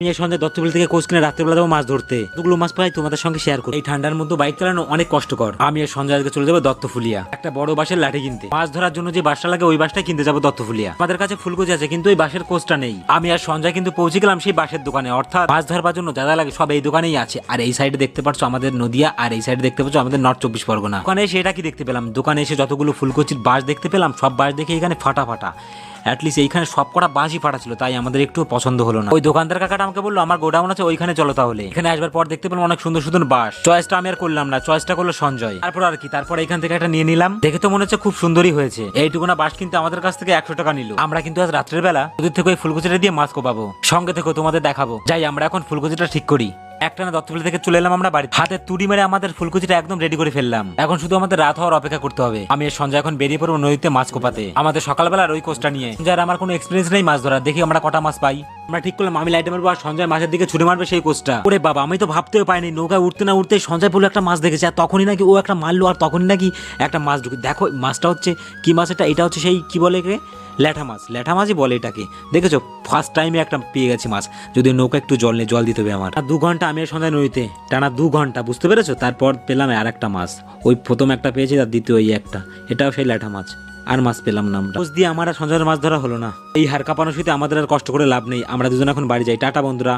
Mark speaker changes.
Speaker 1: আমি এই সন্ধ্যায় দত্তবিল থেকে কোচ কিনে রাত্রেবেলা যাবো মাছ ধরতে। দুগুলো মাছ পাই তোমাদের সঙ্গে শেয়ার করি। এই ঠান্ডার মধ্যে বাইক চালানো অনেক কষ্টকর। আমি এই সন্ধ্যায় আজকে চলে যাবো দত্তফুলিয়া একটা বড় বাঁশের লাঠি কিনতে। মাছ ধরার জন্য যে বাঁশটা লাগে ওই বাঁশটাই কিনতে যাবো দত্তফুলিয়া। আমাদের কাছে ফুলকুচি আছে কিন্তু ওই বাঁশের কোচটা নেই। আমি আর সন্ধ্যায় কিন্তু পৌঁছে গেলাম সেই বাঁশের দোকানে, অর্থাৎ মাছ ধরবার জন্য যা যা লাগে সব এই দোকানেই আছে। আর এই সাইডে দেখতে পাচ্ছ আমাদের নদিয়া, আর এই সাইডে দেখতে পাচ্ছ আমাদের নর্থ 24 পরগনা। ওখানে এসে এটা কি দেখতে পেলাম, দোকানে এসে যতগুলো ফুলকুচির বাঁশ দেখতে পেলাম সব বাঁশ দেখে এখানে ফাটা ফাটা। অ্যাটলিস্ট এইখানে সব কটা বাঁশই ফাটা ছিল, তাই আমাদের একটু পছন্দ হলো না। ওই দোকানদার কাকাটা আমাকে বললো আমার গোডাউন আছে ওইখানে চলো তাহলে। এখানে আসবার পর দেখতে পেলাম অনেক সুন্দর সুন্দর বাঁশ। চয়েসটা আমি আর করলাম না, চয়েসটা করলো সঞ্জয়। তারপর আর কি, তারপর এখান থেকে একটা নিয়ে নিলাম। দেখে তো মনে হচ্ছে খুব সুন্দরই হয়েছে। এইটুকুনা বাঁশ কিন্তু আমাদের কাছ থেকে 100 টাকা নিল। আমরা কিন্তু আজ রাত্রের বেলা ওদের থেকে ওই ফুলকুচিটা দিয়ে মাছ কোপাবো। সঙ্গে থেকে তোমাদের দেখাবো। যাই আমরা এখন ফুলকুচিটা ঠিক করি। একটানা দত্তবিল থেকে চলে এলাম আমরা বাড়ি। হাতে তুড়ি মেরে আমাদের ফুলকুচিটা একদম রেডি করে ফেললাম। এখন শুধু আমাদের রাত হওয়ার অপেক্ষা করতে হবে। আমি আর সঞ্জয় এখন বেরিয়ে পড়বো নদীতে মাছ কোপাতে আমাদের সকালবেলার ওই কোচটা নিয়ে। যার আমার কোনো এক্সপিরিয়েন্স নেই মাছ ধরার, দেখি আমরা কটা মাছ পাই। আমরা ঠিক করলাম আমি লাইটে মারবো আর সঞ্জয় মাছের দিকে ছুড়ে মারবে সেই কোচটা। ওরে বাবা, আমি তো ভাবতেও পাইনি নৌকা উঠতে না উঠতে সঞ্জয় বলে একটা মাছ দেখেছে, আর তখনই নাকি ও একটা মারলো, আর তখনই নাকি একটা মাছ ঢুকে। দেখো মাছটা হচ্ছে কি মাছ, এটা হচ্ছে সেই কি বলে রে, ল্যাঠা মাছ। ল্যাঠা মাছই বলে এটাকে। দেখেছো ফার্স্ট টাইমে একটা পেয়ে গেছি মাছ। যদি নৌকা একটু জল নেই, জল দিতে হবে আমার। 2 ঘন্টা আমি সন্ধ্যায় নদীতে টানা 2 ঘন্টা, বুঝতে পেরেছো? তারপর পেলাম আর একটা মাছ। ওই প্রথম একটা পেয়েছি, আর দ্বিতীয় এই একটা, এটাও সেই ল্যাঠা মাছ। আর মাছ পেলাম না আমরা। দিয়ে আমার আর সঞ্জয়ের মাছ ধরা হলো না। এই হাড় কাঁপানো শুতে আমাদের আর কষ্ট করে লাভ নেই। আমরা দুজন এখন বাড়ি যাই। টাটা বন্ধুরা।